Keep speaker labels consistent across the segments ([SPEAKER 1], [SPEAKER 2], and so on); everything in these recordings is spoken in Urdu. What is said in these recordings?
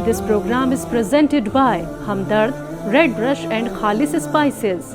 [SPEAKER 1] This program is presented by Hamdard, Red Brush and Khalis Spices.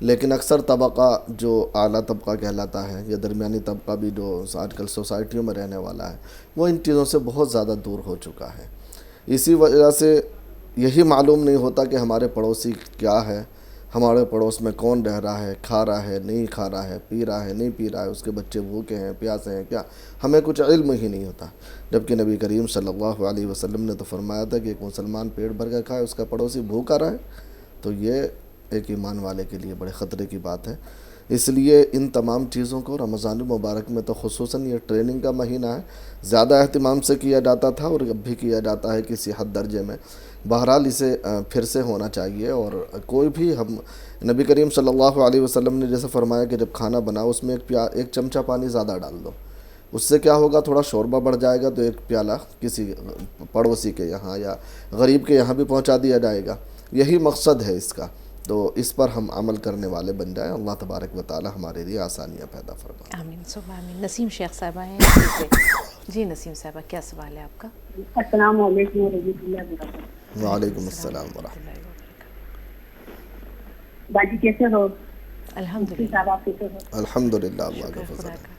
[SPEAKER 2] لیکن اکثر طبقہ جو اعلیٰ طبقہ کہلاتا ہے یا درمیانی طبقہ بھی جو آج کل سوسائٹیوں میں رہنے والا ہے وہ ان چیزوں سے بہت زیادہ دور ہو چکا ہے. اسی وجہ سے یہی معلوم نہیں ہوتا کہ ہمارے پڑوسی کیا ہے، ہمارے پڑوس میں کون رہ رہا ہے، کھا رہا ہے نہیں کھا رہا ہے، پی رہا ہے نہیں پی رہا ہے، اس کے بچے بھوکے ہیں پیاسے ہیں کیا، ہمیں کچھ علم ہی نہیں ہوتا. جبکہ نبی کریم صلی اللہ علیہ وسلم نے تو فرمایا تھا کہ ایک مسلمان پیٹ بھر کر کھائے، اس کا پڑوسی بھوکا رہے، تو یہ ایک ایمان والے کے لیے بڑے خطرے کی بات ہے. اس لیے ان تمام چیزوں کو رمضان المبارک میں تو خصوصاً یہ ٹریننگ کا مہینہ ہے، زیادہ اہتمام سے کیا جاتا تھا اور اب بھی کیا جاتا ہے کسی حد درجے میں. بہرحال اسے پھر سے ہونا چاہیے. اور کوئی بھی ہم نبی کریم صلی اللہ علیہ وسلم نے جیسے فرمایا کہ جب کھانا بناؤ اس میں ایک چمچہ پانی زیادہ ڈال دو، اس سے کیا ہوگا، تھوڑا شوربہ بڑھ جائے گا تو ایک پیالہ کسی پڑوسی کے یہاں یا غریب کے یہاں بھی پہنچا دیا جائے گا. یہی مقصد ہے اس کا. تو اس پر ہم عمل کرنے والے بن جائیں. اللہ تبارک و تعالی ہمارے لیے آسانیاں پیدا فرمائے.
[SPEAKER 3] آمین ثم آمین. نسیم شیخ صاحبہ ہیں جی نسیم صاحبہ کیا سوال ہے آپ کا؟
[SPEAKER 4] السلام علیکم ورحمۃ اللہ وبرکاتہ.
[SPEAKER 2] وعلیکم السلام ورحمۃ اللہ.
[SPEAKER 4] باجی کیسے ہو؟
[SPEAKER 3] الحمد
[SPEAKER 4] مفتی
[SPEAKER 3] للہ.
[SPEAKER 4] صاحب آپ کیسے ہو؟
[SPEAKER 2] الحمدللہ اللہ کا
[SPEAKER 3] شکر
[SPEAKER 2] فضل
[SPEAKER 3] خدا
[SPEAKER 2] ہے.
[SPEAKER 3] کا.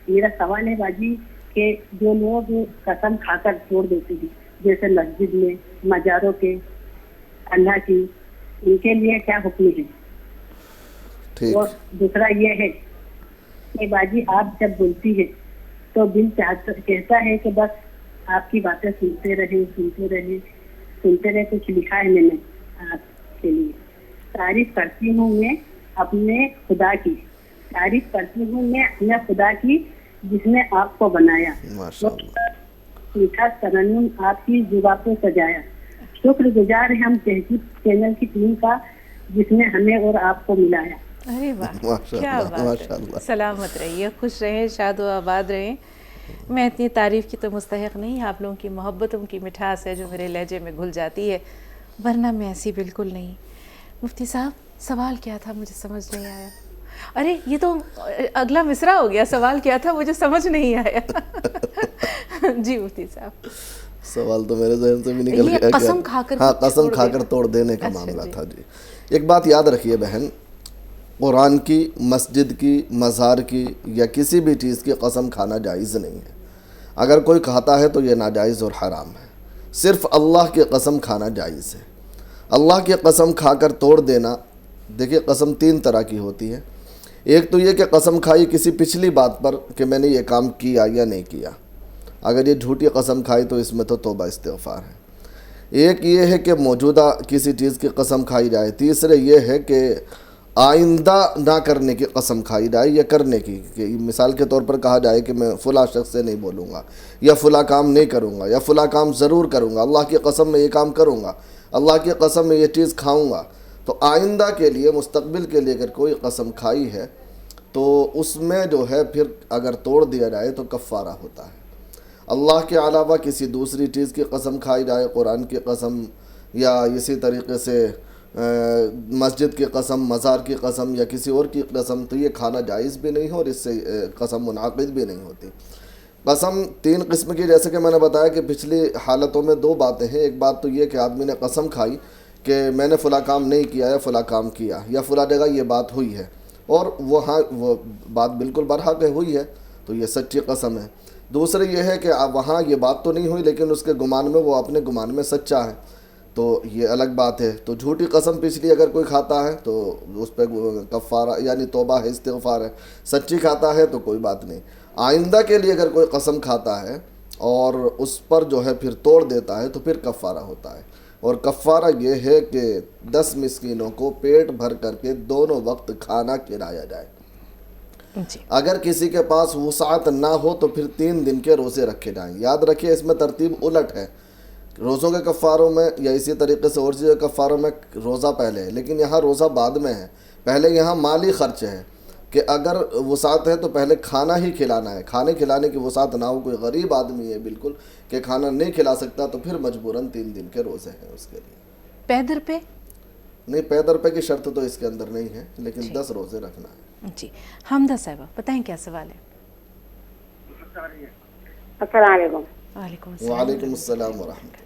[SPEAKER 4] میرا سوال ہے باجی کہ جو لوگ قسم کھا کر چھوڑ دیتے ہیں جیسے مسجد میں مزاروں کے اللہ کی، ان کے لیے کیا حکم ہے؟
[SPEAKER 2] ٹھیک.
[SPEAKER 4] اور دوسرا یہ ہے کہ باجی آپ جب بولتی ہے تو دل کہتا ہے کہ بس آپ کی باتیں سنتے رہے. کچھ لکھا ہے میں نے آپ کے لیے. تعریف کرتی ہوں میں اپنے خدا کی، تعریف کرتی ہوں میں اپنے خدا کی جس نے آپ کو بنایا،
[SPEAKER 2] ماشاء اللہ.
[SPEAKER 4] میٹھا ترنم آپ کی زباں پہ سجایا. شکر گزار ہے ہم تہذیب چینل کی ٹیم کا جس نے ہمیں اور آپ کو ملایا.
[SPEAKER 3] ارے واہ
[SPEAKER 2] ماشاء
[SPEAKER 3] کیا
[SPEAKER 2] اللہ،
[SPEAKER 3] بات
[SPEAKER 2] ماشاء
[SPEAKER 3] ہے.
[SPEAKER 2] اللہ.
[SPEAKER 3] سلامت رہیے، خوش رہیں، شاد و آباد رہیں. میں اتنی تعریف کی تو مستحق نہیں، آپ لوگوں کی محبتوں کی مٹھاس ہے جو میرے لہجے میں گھل جاتی ہے، ورنہ میں ایسی بالکل نہیں. مفتی صاحب سوال کیا تھا مجھے سمجھ نہیں آیا. ارے یہ تو اگلا مصرع ہو گیا. سوال کیا تھا مجھے سمجھ نہیں آیا. جی مفتی صاحب
[SPEAKER 2] سوال تو میرے ذہن سے بھی نکل
[SPEAKER 3] یہ
[SPEAKER 2] گیا.
[SPEAKER 3] قسم کھا کر
[SPEAKER 2] ہاں
[SPEAKER 3] کچھ
[SPEAKER 2] قسم
[SPEAKER 3] چھوڑ
[SPEAKER 2] کھا
[SPEAKER 3] دینا.
[SPEAKER 2] کر توڑ دینے کا
[SPEAKER 3] اچھا
[SPEAKER 2] معاملہ
[SPEAKER 3] جی.
[SPEAKER 2] تھا. جی ایک بات یاد رکھیے بہن، قرآن کی، مسجد کی، مزار کی یا کسی بھی چیز کی قسم کھانا جائز نہیں ہے. اگر کوئی کھاتا ہے تو یہ ناجائز اور حرام ہے. صرف اللہ کی قسم کھانا جائز ہے. اللہ کی قسم کھا کر توڑ دینا، دیکھیے قسم تین طرح کی ہوتی ہے. ایک تو یہ کہ قسم کھائی کسی پچھلی بات پر کہ میں نے یہ کام کیا یا نہیں کیا، اگر یہ جھوٹی قسم کھائی تو اس میں تو توبہ استغفار ہے. ایک یہ ہے کہ موجودہ کسی چیز کی قسم کھائی جائے. تیسرے یہ ہے کہ آئندہ نہ کرنے کی قسم کھائی جائے یا کرنے کی، کہ مثال کے طور پر کہا جائے کہ میں فلاں شخص سے نہیں بولوں گا یا فلاں کام نہیں کروں گا یا فلاں کام ضرور کروں گا، اللہ کی قسم میں یہ کام کروں گا، اللہ کی قسم میں یہ چیز کھاؤں گا. تو آئندہ کے لیے، مستقبل کے لیے اگر کوئی قسم کھائی ہے تو اس میں جو ہے پھر اگر توڑ دیا جائے تو کفارہ ہوتا ہے. اللہ کے علاوہ کسی دوسری چیز کی قسم کھائی جائے، قرآن کی قسم یا اسی طریقے سے مسجد کی قسم، مزار کی قسم یا کسی اور کی قسم، تو یہ کھانا جائز بھی نہیں ہو اور اس سے قسم منعقد بھی نہیں ہوتی. قسم تین قسم کی، جیسے کہ میں نے بتایا کہ پچھلی حالتوں میں دو باتیں ہیں. ایک بات تو یہ کہ آدمی نے قسم کھائی کہ میں نے فلاں کام نہیں کیا یا فلاں کام کیا یا فلاں جگہ یہ بات ہوئی ہے اور وہاں وہ بات بالکل برحق ہوئی ہے تو یہ سچی قسم ہے. دوسرے یہ ہے کہ وہاں یہ بات تو نہیں ہوئی لیکن اس کے گمان میں وہ اپنے گمان میں سچا ہے تو یہ الگ بات ہے. تو جھوٹی قسم پچھلی اگر کوئی کھاتا ہے تو اس پہ کفارہ یعنی توبہ ہے، استغفار ہے. سچی کھاتا ہے تو کوئی بات نہیں. آئندہ کے لیے اگر کوئی قسم کھاتا ہے اور اس پر جو ہے پھر توڑ دیتا ہے تو پھر کفارہ ہوتا ہے. اور کفارہ یہ ہے کہ 10 مسکینوں کو پیٹ بھر کر کے دونوں وقت کھانا کھلایا جائے.
[SPEAKER 3] جی.
[SPEAKER 2] اگر کسی کے پاس وسعت نہ ہو تو پھر 3 دن کے روزے رکھے جائیں. یاد رکھیے اس میں ترتیب الٹ ہے. روزوں کے کفاروں میں یا اسی طریقے سے اور چیزوں کے کفاروں میں روزہ پہلے ہے لیکن یہاں روزہ بعد میں ہے. پہلے یہاں مالی خرچ ہے کہ اگر وسعت ہے تو پہلے کھانا ہی کھلانا ہے. کھانے کھلانے کی وسعت نہ ہو، کوئی غریب آدمی ہے بالکل کہ کھانا نہیں کھلا سکتا تو پھر مجبوراً 3 دن کے روزے ہیں اس کے لیے.
[SPEAKER 3] پیدر پہ
[SPEAKER 2] نہیں، پیدر پہ کی شرط تو اس کے اندر نہیں ہے لیکن 10 روزے رکھنا ہے.
[SPEAKER 3] جی. حمدہ صاحبہ بتائیں کیا سوال ہے؟
[SPEAKER 4] السلام علیکم.
[SPEAKER 3] وعلیکم السلام.
[SPEAKER 2] وعلیکم السلام ورحمۃ اللہ.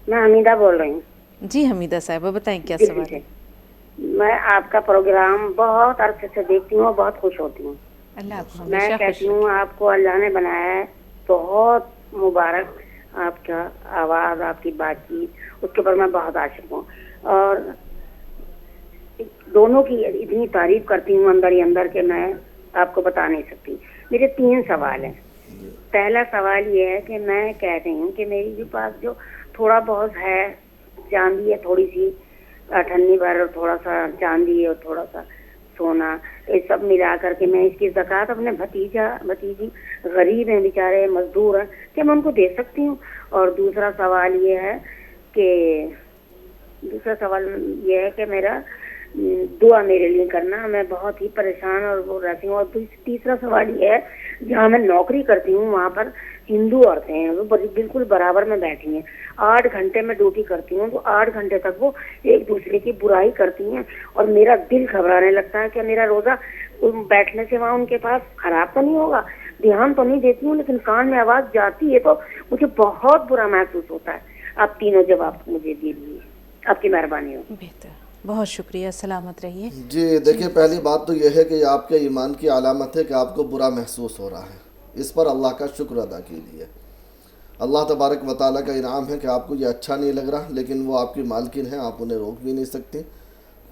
[SPEAKER 4] میں حمیدہ بول رہی ہوں.
[SPEAKER 3] جی حمیدہ صاحبہ بتائیں کیا
[SPEAKER 4] دلی
[SPEAKER 3] سوال
[SPEAKER 4] سے.
[SPEAKER 3] ہے؟
[SPEAKER 5] میں آپ کا پروگرام بہت عرصے سے دیکھتی ہوں اور بہت خوش ہوتی ہوں.
[SPEAKER 3] اللہ آپ کو
[SPEAKER 5] میں
[SPEAKER 3] ہمیشہ خوش
[SPEAKER 5] کہتی ہوں آپ کو اللہ نے بنایا ہے بہت مبارک. آپ کا آواز, آپ کی بات چیت, اس کے اوپر میں بہت عاشق ہوں اور دونوں کی اتنی تعریف کرتی ہوں اندر ہی اندر کہ میں آپ کو بتا نہیں سکتی. میرے 3 سوال ہیں. پہلا سوال یہ ہے کہ میں کہہ رہی ہوں کہ میری جو پاس جو تھوڑا بہت ہے, چاندی ہے تھوڑی سی 98 بھر, اور تھوڑا سا چاندی اور تھوڑا سا سونا, یہ سب ملا کر کے میں اس کی زکوٰۃ اپنے بھتیجی غریب ہیں بیچارے, مزدور ہیں, کہ میں ان کو دے سکتی ہوں. اور دوسرا سوال یہ ہے کہ میرا دعا میرے لیے کرنا, میں بہت ہی پریشان اور وہ رہتی ہوں. اور تیسرا سوال یہ ہے, جہاں میں نوکری کرتی ہوں وہاں پر ہندو عورتیں ہیں, وہ بالکل برابر میں بیٹھی ہیں. 8 گھنٹے میں ڈیوٹی کرتی ہوں تو 8 گھنٹے تک وہ ایک دوسرے کی برائی کرتی ہیں اور میرا دل گھبرانے لگتا ہے کہ میرا روزہ بیٹھنے سے وہاں ان کے پاس خراب تو نہیں ہوگا. دھیان تو نہیں دیتی ہوں لیکن کان میں آواز جاتی ہے تو مجھے بہت برا محسوس ہوتا ہے. آپ تینوں جواب مجھے دیجیے, آپ کی مہربانی ہو.
[SPEAKER 3] بہتر, بہت شکریہ, سلامت رہیے.
[SPEAKER 2] جی دیکھیے, پہلی بات تو یہ ہے کہ یہ آپ کے ایمان کی علامت ہے کہ آپ کو برا محسوس ہو رہا ہے. اس پر اللہ کا شکر ادا کیجیے. اللہ تبارک و تعالیٰ کا انعام ہے کہ آپ کو یہ اچھا نہیں لگ رہا, لیکن وہ آپ کی مالکن ہیں, آپ انہیں روک بھی نہیں سکتے.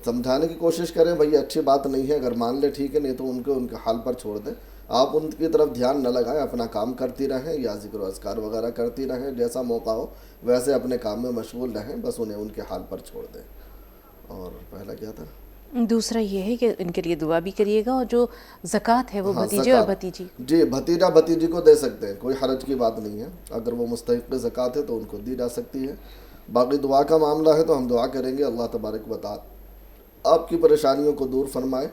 [SPEAKER 2] سمجھانے کی کوشش کریں, بھئی یہ اچھی بات نہیں ہے, اگر مان لے ٹھیک ہے, نہیں تو ان کے حال پر چھوڑ دیں. آپ ان کی طرف دھیان نہ لگائیں, اپنا کام کرتی رہیں یا ذکر و اذکار وغیرہ کرتی رہیں, جیسا موقع ہو ویسے اپنے کام میں مشغول رہیں, بس انہیں ان کے حال پر چھوڑ دیں. اور پہلا کیا تھا؟
[SPEAKER 3] دوسرا یہ ہے کہ ان کے لیے دعا بھی کریے گا, اور جو زکوٰۃ ہے وہ بھتیجے اور بھتیجی.
[SPEAKER 2] جی بھتیجا بھتیجی کو دے سکتے ہیں, کوئی حرج کی بات نہیں ہے. اگر وہ مستحق زکوٰۃ ہے تو ان کو دی جا سکتی ہے. باقی دعا کا معاملہ ہے تو ہم دعا کریں گے, اللہ تبارک و تعالیٰ آپ کی پریشانیوں کو دور فرمائے,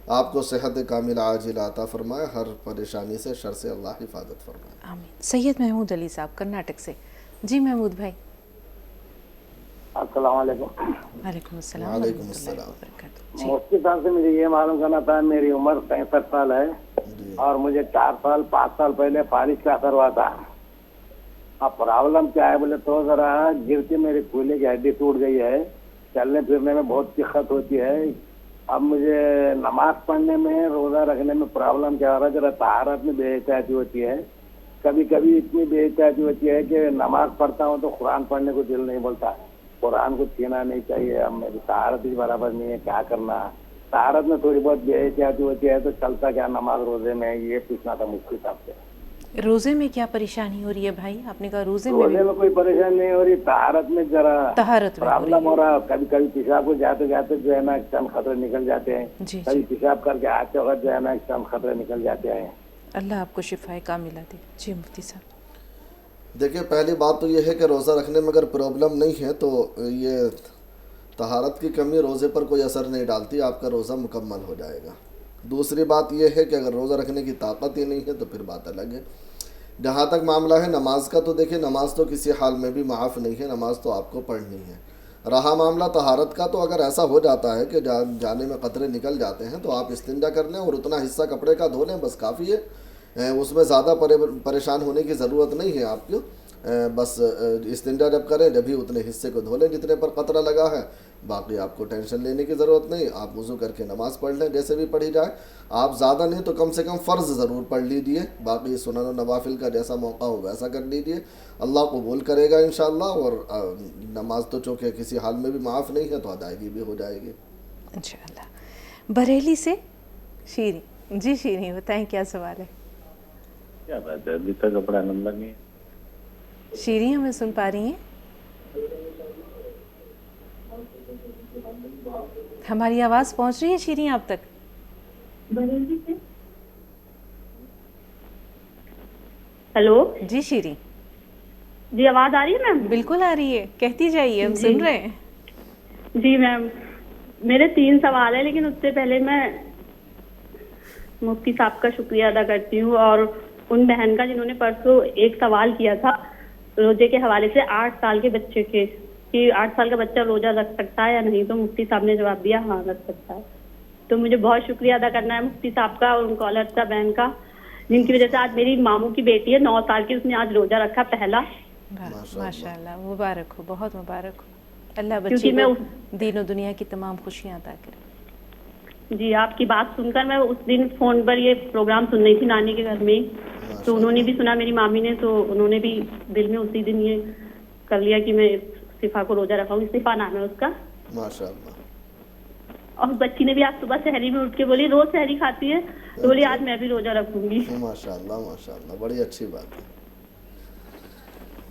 [SPEAKER 2] آپ کو صحت کامل عاجل عطا فرمائے, ہر پریشانی سے شر سے اللہ حفاظت فرمائے.
[SPEAKER 3] آمین. سید محمود علی صاحب کرناٹک سے. جی محمود بھائی.
[SPEAKER 6] السلام علیکم.
[SPEAKER 3] وعلیکم السلام
[SPEAKER 2] وعلیکم
[SPEAKER 3] ورحمۃ اللہ
[SPEAKER 2] السلام.
[SPEAKER 3] وبرکاتہ.
[SPEAKER 6] مفتی صاحب سے مجھے یہ معلوم کرنا تھا, میری عمر 65 سال ہے اور مجھے 5 سال پہلے فالج کا اثر ہوا تھا. اب پرابلم کیا ہے بولے تو ذرا گر کے میری کھولے کی ہڈی ٹوٹ گئی ہے, چلنے پھرنے میں بہت دقت ہوتی ہے. اب مجھے نماز پڑھنے میں, روزہ رکھنے میں پرابلم کیا ہو رہا ہے, ذرا طہارت میں بے احتیاطی ہوتی ہے. کبھی کبھی اتنی بے احتیاطی ہوتی ہے کہ نماز پڑھتا ہوں تو قرآن پڑھنے کو دل نہیں بولتا, قرآن کو چھینا نہیں چاہیے. اب میری طہارت بھی برابر نہیں ہے, کیا کرنا. طہارت میں تھوڑی بہت بے احتیاطی ہوتی ہے تو چلتا کیا نماز روزے میں, یہ پوچھنا تھا مفتی صاحب سے.
[SPEAKER 3] روزے میں کیا پریشانی ہو رہی ہے بھائی؟ آپ نے کہا روزے
[SPEAKER 6] میں کوئی پریشانی نہیں ہو رہی, طہارت میں ذرا
[SPEAKER 3] طہارت میں
[SPEAKER 6] پرابلم ہو رہا. کبھی کبھی پیشاب کو جاتے جاتے جو ہے نا چند خطرے نکل جاتے ہیں,
[SPEAKER 3] جی
[SPEAKER 6] کبھی پیشاب کر کے آتے وقت جو ہے نا چند خطرے نکل جاتے ہیں.
[SPEAKER 3] اللہ آپ کو شفائے کاملہ دے. جی مفتی صاحب.
[SPEAKER 2] دیکھیے پہلی بات تو یہ ہے کہ روزہ رکھنے میں اگر پرابلم نہیں ہے تو یہ طہارت کی کمی روزے پر کوئی اثر نہیں ڈالتی, آپ کا روزہ مکمل ہو جائے گا. دوسری بات یہ ہے کہ اگر روزہ رکھنے کی طاقت ہی نہیں ہے تو پھر بات الگ ہے. جہاں تک معاملہ ہے نماز کا, تو دیکھیں نماز تو کسی حال میں بھی معاف نہیں ہے, نماز تو آپ کو پڑھنی ہے. رہا معاملہ طہارت کا, تو اگر ایسا ہو جاتا ہے کہ جانے میں قطرے نکل جاتے ہیں تو آپ استنجا کر لیں اور اتنا حصہ کپڑے کا دھو لیں, بس کافی ہے. اس میں زیادہ پریشان ہونے کی ضرورت نہیں ہے آپ کو. بس استنجا جب کریں جب ہی اتنے حصے کو دھو لیں جتنے پر قطرہ لگا ہے. باقی آپ کو ٹینشن لینے کی ضرورت نہیں, آپ وضو کر کے نماز پڑھ لیں جیسے بھی پڑھی جائے. آپ زیادہ نہیں تو کم سے کم فرض ضرور پڑھ لیجئے, باقی سنن و نوافل کا جیسا موقع ہو ویسا کر لیجئے, اللہ قبول کرے گا انشاءاللہ. اور نماز تو چونکہ کسی حال میں بھی معاف نہیں ہے تو ادائیگی بھی ہو جائے گی
[SPEAKER 3] انشاءاللہ. بریلی سے شیریں. جی شیریں بتائیں کیا سوال ہے؟
[SPEAKER 7] کیا بات ہے, ابھی تک کپڑا نمبر نہیں.
[SPEAKER 3] شیریں ہمیں سن پا رہی ہیں؟ ہماری آواز پہنچ رہی ہے شیریں آپ تک؟
[SPEAKER 8] ہیلو
[SPEAKER 3] جی شیریں.
[SPEAKER 8] جی آواز آ رہی ہے میم؟
[SPEAKER 3] بالکل آ رہی ہے, کہتی جائیے, ہم سن رہے ہیں.
[SPEAKER 8] جی میم, میرے 3 سوال ہیں لیکن اس سے پہلے میں مفتی صاحب کا شکریہ ادا کرتی ہوں اور ان بہن کا جنہوں نے پرسوں ایک سوال کیا تھا روزے کے حوالے سے 8 سال کے بچے کے, کہ 8 سال کا بچہ روزہ رکھ سکتا ہے یا نہیں, تو مفتی صاحب نے جواب دیا ہاں رکھ سکتا ہے. تو مجھے بہت شکریہ ادا کرنا ہے مفتی صاحب کا اور ان کالر کا بہن کا, جن کی وجہ سے آج میری ماموں کی بیٹی ہے 9 سال کی, اس نے آج روزہ رکھا پہلا.
[SPEAKER 3] ماشاء اللہ, مبارک ہو, بہت مبارک ہو. اللہ بچی کو دین و دنیا کی تمام خوشیاں عطا کرے.
[SPEAKER 8] جی آپ کی بات سن کر میں اس دن فون پر یہ پروگرام سن رہی تھی نانی کے گھر میں، تو انہوں نے بھی سنا میری مامی نے، تو انہوں نے بھی دل میں اسی دن یہ کر لیا کہ میں صفا کو روزہ رکھاؤں. صفا نام ہے اس کا.
[SPEAKER 2] ماشاءاللہ.
[SPEAKER 8] اور بچی نے بھی آج صبح سحری میں اٹھ کے بولی روز سحری کھاتی ہے، تو بولی آج میں بھی روزہ رکھوں گی.
[SPEAKER 2] ماشاءاللہ ماشاءاللہ، بڑی اچھی بات ہے.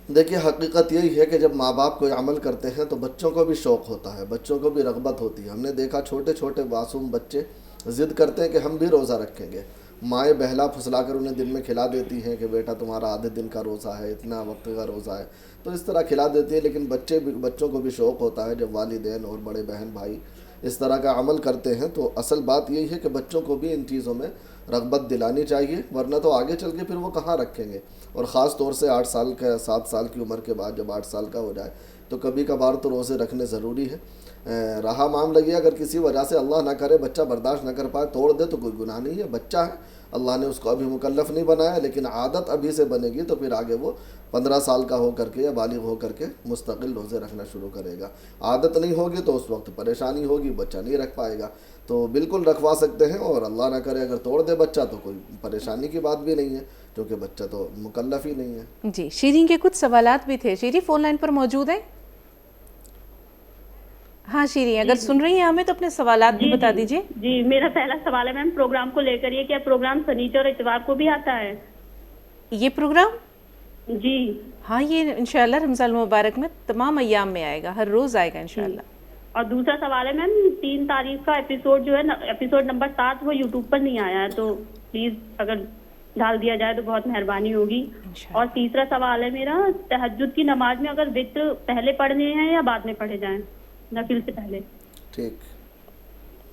[SPEAKER 2] دیکھیے حقیقت یہی ہے کہ جب ماں باپ کوئی عمل کرتے ہیں تو بچوں کو بھی شوق ہوتا ہے، بچوں کو بھی رغبت ہوتی ہے. ہم نے دیکھا چھوٹے چھوٹے معصوم بچے ضد کرتے ہیں کہ ہم بھی روزہ رکھیں گے. مائیں بہلا پھسلا کر انہیں دن میں کھلا دیتی ہیں کہ بیٹا تمہارا آدھے دن کا روزہ ہے، اتنا وقت کا روزہ ہے، تو اس طرح کھلا دیتی ہے. لیکن بچوں کو بھی شوق ہوتا ہے جب والدین اور بڑے بہن بھائی اس طرح کا عمل کرتے ہیں. تو اصل بات یہی ہے کہ بچوں کو بھی ان چیزوں میں رغبت دلانی چاہیے، ورنہ تو آگے چل کے پھر وہ کہاں رکھیں گے. اور خاص طور سے 8 سال کا 7 سال کی عمر کے بعد جب 8 سال کا ہو جائے تو کبھی کبھار تو روزے رکھنے ضروری ہے. رہا معاملہ یہ اگر کسی وجہ سے اللہ نہ کرے بچہ برداشت نہ کر پائے توڑ دے تو کوئی گناہ نہیں ہے. بچہ ہے، اللہ نے اس کو ابھی مکلف نہیں بنایا، لیکن عادت ابھی سے بنے گی تو پھر آگے وہ 15 سال کا ہو کر کے یا بالغ ہو کر کے مستقل روزے رکھنا شروع کرے گا. عادت نہیں ہوگی تو اس وقت پریشانی ہوگی، بچہ نہیں رکھ پائے گا. تو بالکل رکھوا سکتے ہیں، اور اللہ نہ کرے اگر توڑ دے بچہ تو کوئی پریشانی کی بات بھی نہیں ہے، کیونکہ بچہ تو مکلف ہی نہیں ہے.
[SPEAKER 3] جی شیرین کے کچھ سوالات بھی تھے. شیرین فون لائن پر موجود ہے؟ ہاں شیرین اگر سن رہی ہیں ہمیں تو اپنے سوالات بھی بتا دیجیے.
[SPEAKER 8] جی میرا پہلا سوال ہے میم پروگرام کو لے کر، یہ کیا پروگرام سنیچر اور اتوار کو بھی آتا ہے؟
[SPEAKER 3] یہ پروگرام
[SPEAKER 8] جی
[SPEAKER 3] ہاں یہ انشاءاللہ رمضان المبارک میں تمام ایام میں آئے گا، ہر روز آئے گا انشاءاللہ.
[SPEAKER 8] اور دوسرا سوال ہے میم 3 تاریخ کا ایپیسوڈ جو ہے ایپیسوڈ نمبر 7 وہ یوٹیوب پر نہیں آیا ہے، تو پلیز اگر ڈال دیا جائے تو بہت مہربانی ہوگی. اور تیسرا سوال ہے میرا تہجد کی نماز میں اگر وتر پہلے پڑھنے ہیں یا بعد میں پڑھے جائیں، نفل سے پہلے؟
[SPEAKER 2] ٹھیک.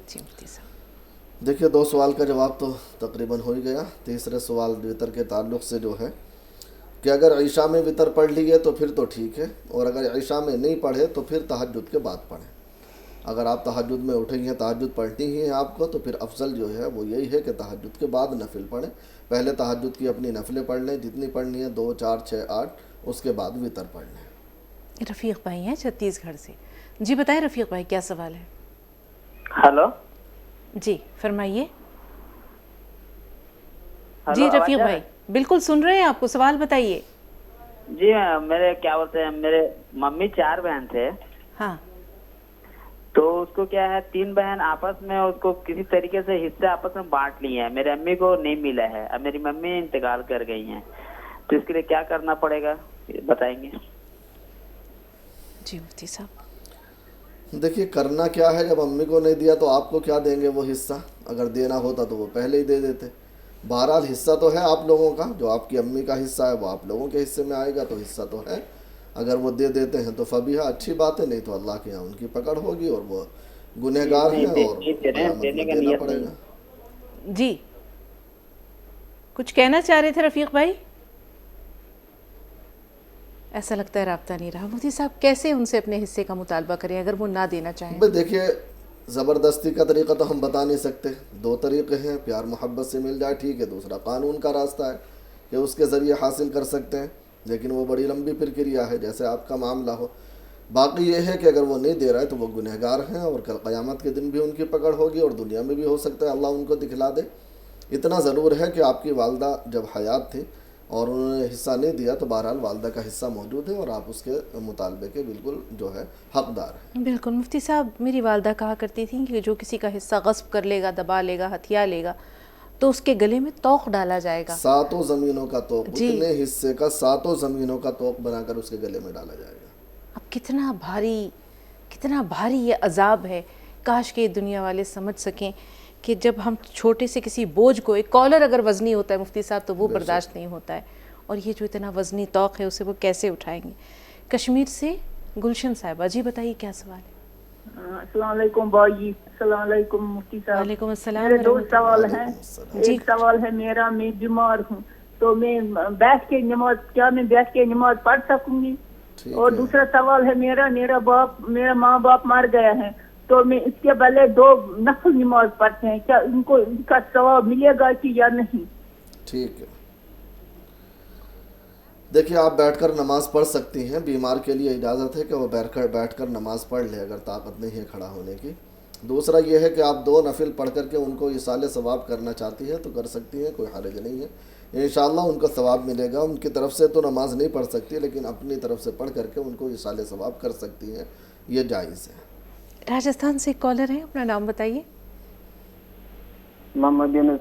[SPEAKER 3] جی مفتی صاحب
[SPEAKER 2] دیکھیے 2 سوال کا جواب تو تقریباً ہو ہی گیا. تیسرے سوال وطر کے تعلق سے جو ہے کہ اگر عشاء میں وطر پڑھ لیے تو پھر تو ٹھیک ہے، اور اگر عشاء میں نہیں پڑھے تو پھر تہجد کے بعد پڑھیں. اگر آپ تہجد میں اٹھیں ہیں، تہجد پڑھنی ہی ہے آپ کو، تو پھر افضل جو ہے وہ یہی ہے کہ تہجد کے بعد نفل پڑھیں. پہلے تہجد کی اپنی نفلیں پڑھ لیں جتنی پڑھنی ہے، 2 4 6 8، اس کے بعد وطر پڑھ لیں.
[SPEAKER 3] رفیق بھائی ہیں چھتیس گڑھ سے. جی بتائیں رفیق بھائی کیا سوال ہے؟
[SPEAKER 9] ہلو
[SPEAKER 3] جی فرمائیے. جی رفیق بھائی بالکل سن رہے ہیں آپ کو، سوال بتائیے.
[SPEAKER 9] جی میرے کیا بولتے ہیں، میرے ممی 4 بہن تھے.
[SPEAKER 3] ہاں
[SPEAKER 9] تو اس کو کیا ہے 3 بہن آپس میں اس کو کسی طریقے سے حصے آپس میں بانٹ لیے ہیں. میرے امی کو نہیں ملا ہے. اب میری ممی انتقال کر گئی ہیں، تو اس کے لیے کیا کرنا پڑے گا بتائیں گے؟
[SPEAKER 3] جی مفتی صاحب
[SPEAKER 2] دیکھیے کرنا کیا ہے، جب امی کو نہیں دیا تو آپ کو کیا دیں گے وہ حصہ؟ اگر دینا ہوتا تو وہ پہلے ہی دے دیتے. بہرحال حصہ تو ہے آپ لوگوں کا، جو آپ کی امی کا حصہ ہے وہ آپ لوگوں کے حصے میں آئے گا، تو حصہ تو ہے. اگر وہ دے دیتے ہیں تو فبیہا اچھی بات ہے، نہیں تو اللہ کے یہاں ان کی پکڑ ہوگی اور وہ گنہگار ہیں اور قیامت میں دینا پڑے گا.
[SPEAKER 3] جی کچھ کہنا چاہ رہے تھے رفیق بھائی؟ ایسا لگتا ہے رابطہ نہیں رہا. مفتی صاحب کیسے ان سے اپنے حصے کا مطالبہ کریں اگر وہ نہ دینا چاہیں؟
[SPEAKER 2] بھئی دیکھیے زبردستی کا طریقہ تو ہم بتا نہیں سکتے. 2 طریقے ہیں، پیار محبت سے مل جائے ٹھیک ہے، دوسرا قانون کا راستہ ہے کہ اس کے ذریعے حاصل کر سکتے ہیں، لیکن وہ بڑی لمبی پرکریا ہے جیسے آپ کا معاملہ ہو. باقی یہ ہے کہ اگر وہ نہیں دے رہا ہے تو وہ گنہگار ہیں، اور کل قیامت کے دن بھی ان کی پکڑ ہوگی اور دنیا میں بھی ہو سکتا ہے اللہ ان کو دکھلا دے. اتنا ضرور ہے کہ آپ کی والدہ جب حیات تھی اور انہوں نے حصہ نہیں دیا تو بہرحال والدہ کا حصہ موجود ہے اور آپ اس کے مطالبے کے بالکل جو ہے حقدار ہیں.
[SPEAKER 3] بالکل مفتی صاحب میری والدہ کہا کرتی تھیں کہ جو کسی کا حصہ غصب کر لے گا، دبا لے گا، ہتھیا لے گا تو اس کے گلے میں توق ڈالا جائے گا.
[SPEAKER 2] 7 زمینوں کا توق، اتنے حصے کا 7 زمینوں کا توق بنا کر اس کے گلے میں ڈالا جائے گا.
[SPEAKER 3] اب کتنا بھاری یہ عذاب ہے. کاش کہ دنیا والے سمجھ سکیں کہ جب ہم چھوٹے سے کسی بوجھ کو، ایک کالر اگر وزنی ہوتا ہے مفتی صاحب تو وہ برداشت نہیں ہوتا ہے، اور یہ جو اتنا وزنی توق ہے اسے وہ کیسے اٹھائیں گے. کشمیر سے گلشن صاحبہ جی بتائیے کیا سوال ہے؟
[SPEAKER 10] السلام علیکم بھائی. السلام علیکم مفتی صاحب.
[SPEAKER 3] وعلیکم السلام.
[SPEAKER 10] میرے 2 سوال ہیں. ایک سوال ہے میرا، میں بیمار ہوں تو میں بیٹھ کے نماز پڑھ سکوں گی؟ اور دوسرا سوال ہے میرا ماں باپ مر گیا ہے تو میں اس کے پہلے 2 نفل نماز پڑھتے ہیں، کیا ان کو ان کا ثواب ملے گا کہ یا نہیں؟
[SPEAKER 2] ٹھیک ہے. دیکھیے آپ بیٹھ کر نماز پڑھ سکتی ہیں، بیمار کے لیے اجازت ہے کہ وہ بیٹھ کر نماز پڑھ لے اگر طاقت نہیں ہے کھڑا ہونے کی۔ دوسرا یہ ہے کہ آپ 2 نفل پڑھ کر کے ان کو ایصال ثواب کرنا چاہتی ہے تو کر سکتی ہیں، کوئی حرج نہیں ہے، انشاءاللہ ان کو ثواب ملے گا۔ ان کی طرف سے تو نماز نہیں پڑھ سکتی لیکن اپنی طرف سے پڑھ کر کے ان کو ایصال ثواب کر سکتی ہیں، یہ جائز ہے۔
[SPEAKER 3] راجستھان سے ایک کالر ہے، اپنا نام بتائیے۔
[SPEAKER 11] محمد یونس،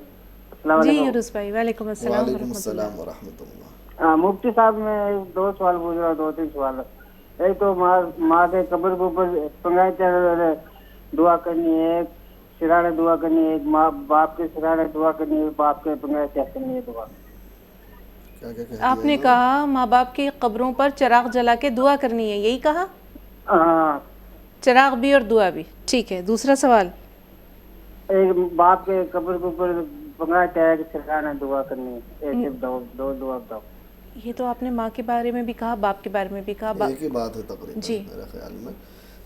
[SPEAKER 11] السلام
[SPEAKER 3] جی
[SPEAKER 11] علیکم۔
[SPEAKER 3] یونس بھائی، وعلیکم السلام
[SPEAKER 2] وعلیکم
[SPEAKER 3] ورحمۃ اللہ۔
[SPEAKER 2] السلام ورحمۃ اللہ۔
[SPEAKER 11] مفتی صاحب میں 2 سوال پوچھ رہا ہوں، 2-3 سوال۔ ایک تو ماں کے قبر کے اوپر پنگائے دعا کرنی ہے، ایک سرانے دعا کرنی ہے، ایک ماں باپ کے سرانے دعا کرنی ہے، باپ کے پنگائے کیا کرنی ہے دعا؟
[SPEAKER 3] آپ نے کہا ماں باپ کی قبروں پر چراغ جلا کے دعا کرنی ہے، یہی کہا؟
[SPEAKER 11] ہاں،
[SPEAKER 3] چراغ بھی اور دعا بھی، ٹھیک ہے۔ دوسرا سوال؟
[SPEAKER 11] ایک باپ کے قبر کے اوپر پنگائے چاہے کہ سرانے دعا کرنی ہے، ایسے دو دعا بتاؤ۔
[SPEAKER 3] یہ تو آپ نے ماں کے بارے میں بھی کہا، باپ کے بارے میں بھی کہا۔
[SPEAKER 2] ایک ہی بات ہے تقریباً
[SPEAKER 3] جی
[SPEAKER 2] میرے خیال میں۔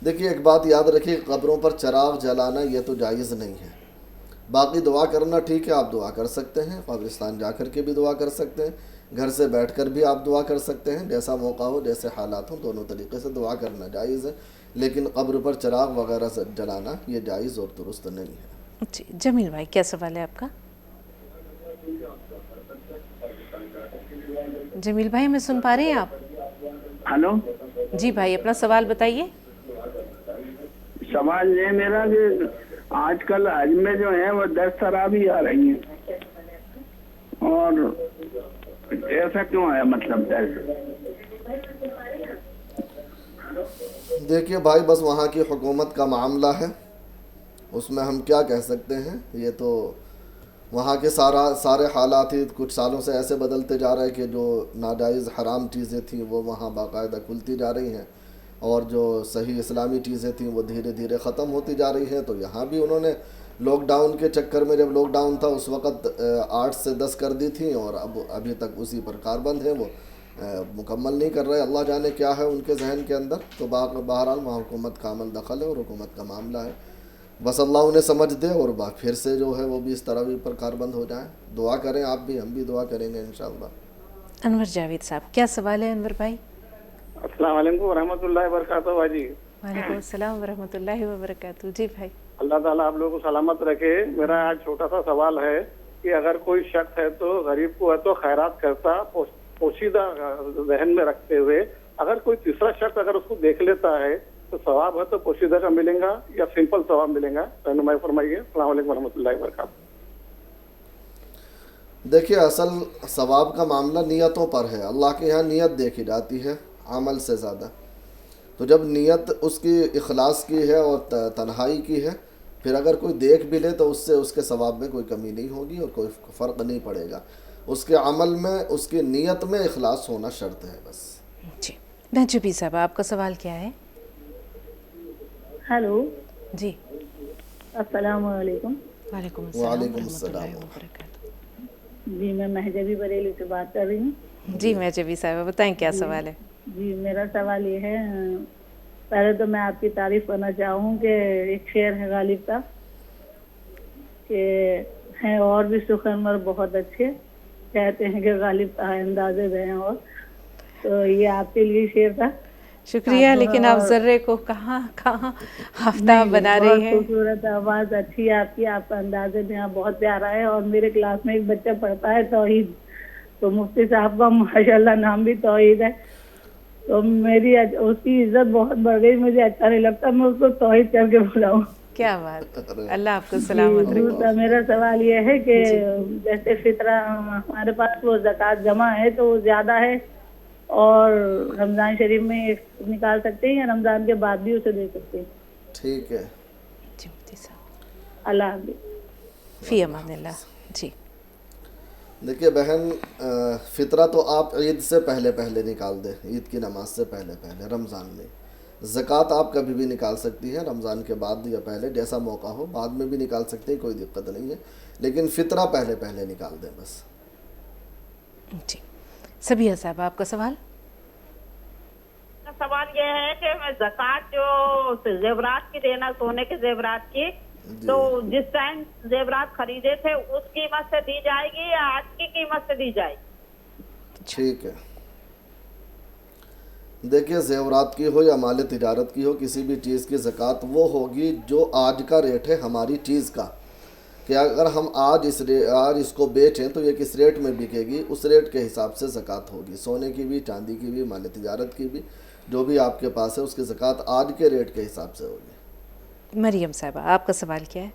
[SPEAKER 2] دیکھیے ایک بات یاد رکھیے، قبروں پر چراغ جلانا یہ تو جائز نہیں ہے۔ باقی دعا کرنا ٹھیک ہے، آپ دعا کر سکتے ہیں، قبرستان جا کر کے بھی دعا کر سکتے ہیں، گھر سے بیٹھ کر بھی آپ دعا کر سکتے ہیں، جیسا موقع ہو جیسے حالات ہوں دونوں طریقے سے دعا کرنا جائز ہے، لیکن قبر پر چراغ وغیرہ سے جلانا یہ جائز اور درست نہیں ہے۔
[SPEAKER 3] جی جمیل بھائی، کیا سوال ہے آپ کا؟ جمیل بھائی ہمیں سن پا رہے ہیں آپ؟
[SPEAKER 12] ہلو
[SPEAKER 3] جی بھائی، اپنا سوال بتائیے۔
[SPEAKER 12] سوال یہ میرا کہ آج کل حج میں جو ہے وہ 10 تراویح آ رہی ہیں، اور ایسا کیوں ہے؟ مطلب 10؟
[SPEAKER 2] دیکھیے بھائی، بس وہاں کی حکومت کا معاملہ ہے، اس میں ہم کیا کہہ سکتے ہیں؟ یہ تو وہاں کے سارے حالات ہی کچھ سالوں سے ایسے بدلتے جا رہے ہیں کہ جو ناجائز حرام چیزیں تھیں وہ وہاں باقاعدہ کھلتی جا رہی ہیں، اور جو صحیح اسلامی چیزیں تھیں وہ دھیرے دھیرے ختم ہوتی جا رہی ہیں۔ تو یہاں بھی انہوں نے لاک ڈاؤن کے چکر میں، جب لاک ڈاؤن تھا اس وقت 8 سے 10 کر دی تھیں، اور اب ابھی تک اسی پر کاربند ہیں، وہ مکمل نہیں کر رہے۔ اللہ جانے کیا ہے ان کے ذہن کے اندر۔ تو بہرحال وہاں حکومت کا عمل دخل ہے اور حکومت کا معاملہ ہے، بس اللہ انہیں سمجھ دے اور پھر سے جو ہے وہ بھی اس طرح بھی پر کاربند ہو جائیں۔ دعا کریں آپ بھی، ہم بھی دعا کریں گے انشاءاللہ۔
[SPEAKER 3] انور جاوید صاحب، کیا سوال ہے انور بھائی؟
[SPEAKER 13] السلام علیکم ورحمۃ اللہ وبرکاتہ باجی۔
[SPEAKER 3] وعلیکم السلام ورحمۃ اللہ وبرکاتہ۔ جی بھائی،
[SPEAKER 13] اللہ تعالیٰ آپ لوگوں کو سلامت رکھے۔ میرا آج چھوٹا سا سوال ہے کہ اگر کوئی شخص ہے تو غریب کو ہے تو خیرات کرتا، پوشیدہ ذہن میں رکھتے ہوئے، اگر کوئی تیسرا شخص اگر اس کو دیکھ لیتا ہے تو ثواب ہے تو پوشیدہ کا ملے گا یا سمپل ثواب ملے گا؟ رہنمائی فرمائیے۔ السلام علیکم ورحمۃ اللہ وبرکاتہ۔
[SPEAKER 2] دیکھیے اصل ثواب کا معاملہ نیتوں پر ہے، اللہ کے یہاں نیت دیکھی جاتی ہے عمل سے زیادہ۔ تو جب نیت اس کی اخلاص کی ہے اور تنہائی کی ہے، پھر اگر کوئی دیکھ بھی لے تو اس سے اس کے ثواب میں کوئی کمی نہیں ہوگی اور کوئی فرق نہیں پڑے گا۔ اس کے عمل میں، اس کی نیت میں اخلاص ہونا شرط ہے بس۔
[SPEAKER 3] جی نجبی صاحب، آپ کا سوال کیا ہے؟
[SPEAKER 10] ہلو
[SPEAKER 3] جی
[SPEAKER 10] السلام علیکم۔
[SPEAKER 3] وعلیکم السلام
[SPEAKER 2] وعلیکم
[SPEAKER 3] ورحمۃ اللہ
[SPEAKER 2] السلام۔
[SPEAKER 3] وبرکاتہ۔
[SPEAKER 10] جی میں مہجبی بریلی سے بات کر رہی ہوں۔
[SPEAKER 3] جی نجبی صاحب بتائیں کیا سوال ہے؟
[SPEAKER 10] جی میرا سوال یہ ہے، پہلے تو میں آپ کی تعریف کرنا چاہوں کہ ایک شعر ہے غالب کا کہ ہیں اور بھی سخنور بہت اچھے، کہتے ہیں کہ غالب کا اندازے ہیں، اور تو یہ آپ کے لیے شعر تھا۔
[SPEAKER 3] شکریہ، لیکن آپ ذرے کو کہاں آفتاب بنا رہی ہیں۔
[SPEAKER 10] بہت خوبصورت آواز، اچھی ہے آپ کی، آپ کا اندازے بھی بہت پیارا ہے۔ اور میرے کلاس میں ایک بچہ پڑھتا ہے توحید، تو مفتی صاحب کا ماشاءاللہ نام بھی توحید ہے، تو میری اس کی عزت بہت بڑھ گئی، مجھے اچھا نہیں لگتا میں اس کو توحید کر کے بلاؤں۔
[SPEAKER 3] کیا بات، اللہ آپ کو سلامت رکھے۔
[SPEAKER 10] دوسرا میرا سوال یہ ہے کہ جیسے فطرہ ہمارے پاس وہ زکوٰۃ جمع ہے تو وہ زیادہ ہے، اور رمضان شریف میں نکال سکتے ہیں یا رمضان کے بعد بھی اسے دے سکتے ہیں؟
[SPEAKER 2] ٹھیک ہے
[SPEAKER 3] جی مفتی صاحب،
[SPEAKER 10] اللہ حافظ،
[SPEAKER 3] فی امان اللہ۔ جی
[SPEAKER 2] دیکھیے بہن، فطرہ تو آپ عید سے پہلے نکال دیں، عید کی نماز سے پہلے رمضان میں۔ زکوٰۃ آپ کبھی بھی نکال سکتی ہیں، رمضان کے بعد یا پہلے، جیسا موقع ہو، بعد میں بھی نکال سکتے ہیں، کوئی دقت نہیں ہے، لیکن فطرہ پہلے نکال دیں بس۔
[SPEAKER 3] جی سبیہ صاحب، آپ کا سوال؟
[SPEAKER 14] سوال یہ ہے کہ زکوٰۃ جو زیورات کی دینا، سونے کے زیورات کی، تو جس ٹائم زیورات خریدے تھے اس قیمت سے دی جائے گی یا آج کی قیمت سے دی جائے گی؟
[SPEAKER 2] ٹھیک ہے، دیکھیے زیورات کی ہو یا مال تجارت کی ہو، کسی بھی چیز کی زکوٰۃ وہ ہوگی جو آج کا ریٹ ہے ہماری چیز کا، کہ اگر ہم آج اس کو بیچیں تو یہ کس ریٹ میں بکے گی، اس ریٹ کے حساب سے زکوٰۃ ہوگی، سونے کی بھی، چاندی کی بھی، مال تجارت کی بھی، جو بھی آپ کے پاس ہے اس کی زکوٰۃ آج کے ریٹ کے حساب سے ہوگی۔
[SPEAKER 3] مریم صاحبہ آپ کا سوال کیا ہے؟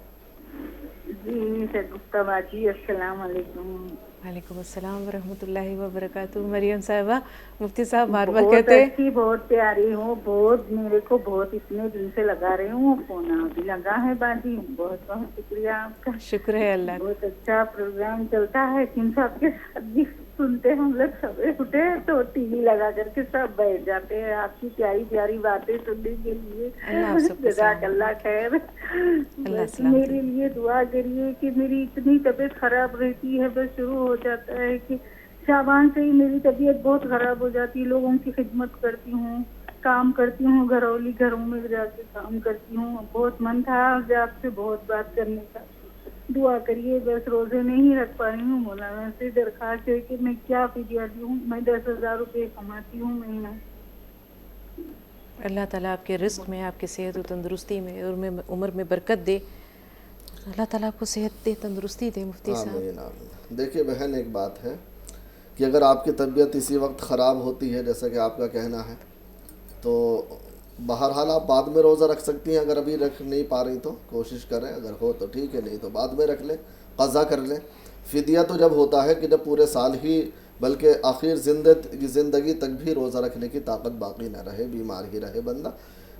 [SPEAKER 10] جی شگفتہ باجی السلام علیکم۔
[SPEAKER 3] وعلیکم السلام ورحمۃ اللہ وبرکاتہ۔ مریم صاحبہ، مفتی صاحب بار بار
[SPEAKER 10] بہت
[SPEAKER 3] کہتے ہیں
[SPEAKER 10] اچھی، بہت پیاری ہوں، بہت میرے کو بہت اتنے دن سے لگا رہی ہوں، فون بھی لگا ہے باجی، بہت بہت شکریہ آپ کا،
[SPEAKER 3] شکر ہے اللہ کا۔
[SPEAKER 10] بہت اچھا پروگرام چلتا ہے، ان سب کے ساتھ بھی سنتے ہم لوگ صبح اٹھے تو ٹی وی لگا کر کے سب بیٹھ جاتے ہیں آپ کی پیاری پیاری باتیں سننے کے لیے۔ جزاک اللہ خیر۔ میرے لیے دعا کریے کہ میری اتنی طبیعت خراب رہتی ہے، بس شروع ہو جاتا ہے کہ شعبان سے ہی میری طبیعت بہت خراب ہو جاتی ہے، لوگوں کی خدمت کرتی ہوں، کام کرتی ہوں، گھروں میں جا کے کام کرتی ہوں، بہت من تھا آج آپ سے بہت بات کرنے کا، دعا کریے، بس روزے نہیں رکھ پا رہی ہوں، مولانا سے درخواست ہے کہ میں کیا فدیہ دوں، میں 10,000 روپے کماتی ہوں مہینہ۔
[SPEAKER 3] اللہ تعالیٰ آپ کے رزق میں، آپ کی صحت و تندرستی میں اور عمر میں برکت دے، اللہ تعالیٰ آپ کو صحت دے، تندرستی دے مفتی صاحب۔
[SPEAKER 2] آمین آمین۔ دیکھیے بہن، ایک بات ہے کہ اگر آپ کی طبیعت اسی وقت خراب ہوتی ہے جیسا کہ آپ کا کہنا ہے، تو بہرحال آپ بعد میں روزہ رکھ سکتی ہیں، اگر ابھی رکھ نہیں پا رہی تو کوشش کریں، اگر ہو تو ٹھیک ہے، نہیں تو بعد میں رکھ لیں، قضا کر لیں۔ فدیہ تو جب ہوتا ہے کہ جب پورے سال ہی بلکہ آخر زندگی تک بھی روزہ رکھنے کی طاقت باقی نہ رہے، بیمار ہی رہے بندہ،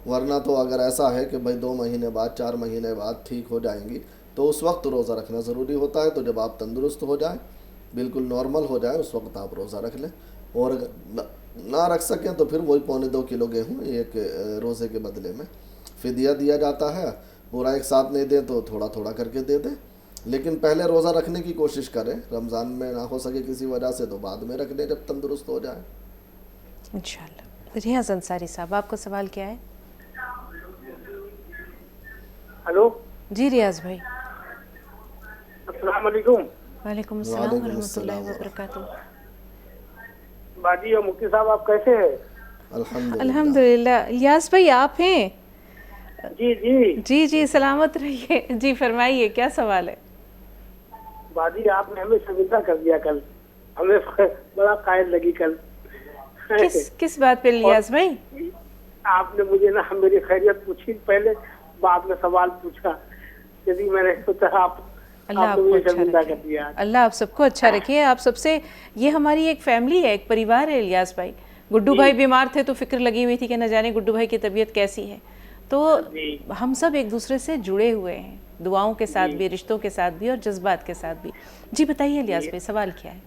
[SPEAKER 2] ورنہ تو اگر ایسا ہے کہ بھائی 2 مہینے بعد 4 مہینے بعد ٹھیک ہو جائیں گی تو اس وقت روزہ رکھنا ضروری ہوتا ہے۔ تو جب آپ تندرست ہو جائیں، بالکل نارمل ہو جائیں، اس وقت آپ روزہ رکھ لیں، اور اگر نہ رکھ سکیں تو پھر وہی 2.25 کلو گیہوں ایک روزے کے بدلے میں فدیہ دیا جاتا ہے، پورا ایک ساتھ نہیں دیں تو تھوڑا تھوڑا کر کے دے دیں، لیکن پہلے روزہ رکھنے کی کوشش کریں، رمضان میں نہ ہو سکے کسی وجہ سے تو بعد میں رکھ لیں جب تندرست ہو جائیں
[SPEAKER 3] انشاءاللہ۔ ریاض انصاری صاحب آپ کا سوال کیا ہے؟
[SPEAKER 15] ہلو
[SPEAKER 3] جی ریاض بھائی۔
[SPEAKER 15] السلام علیکم۔
[SPEAKER 3] وعلیکم السلام ورحمۃ اللہ وبرکاتہ۔
[SPEAKER 15] باجی اور مفتی صاحب آپ کیسے ہیں؟
[SPEAKER 3] الحمدللہ۔ الیاس بھائی آپ ہیں؟
[SPEAKER 15] جی جی
[SPEAKER 3] جی جی سلامت رہیے۔ جی فرمائیے کیا سوال ہے؟
[SPEAKER 15] باجی آپ نے ہمیں شرمندہ کر دیا کل، ہمیں بڑا قائل لگی کل۔
[SPEAKER 3] کس بات پہ الیاس بھائی؟
[SPEAKER 15] آپ نے مجھے نا میری خیریت پوچھی پہلے، بعد میں سوال پوچھا، یعنی میں نے سوچا آپ
[SPEAKER 3] اللہ آپ کو اچھا رکھے، اللہ آپ سب کو اچھا رکھے۔ آپ سب سے، یہ ہماری ایک فیملی ہے، ایک پریوار ہے الیاس بھائی۔ گڈو بھائی بیمار تھے تو فکر لگی ہوئی تھی کہ نہ جانے گڈو بھائی کی طبیعت کیسی ہے، تو ہم سب ایک دوسرے سے جڑے ہوئے ہیں، دعاؤں کے ساتھ بھی، رشتوں کے ساتھ بھی اور جذبات کے ساتھ بھی۔ جی بتائیے الیاس بھائی سوال کیا ہے؟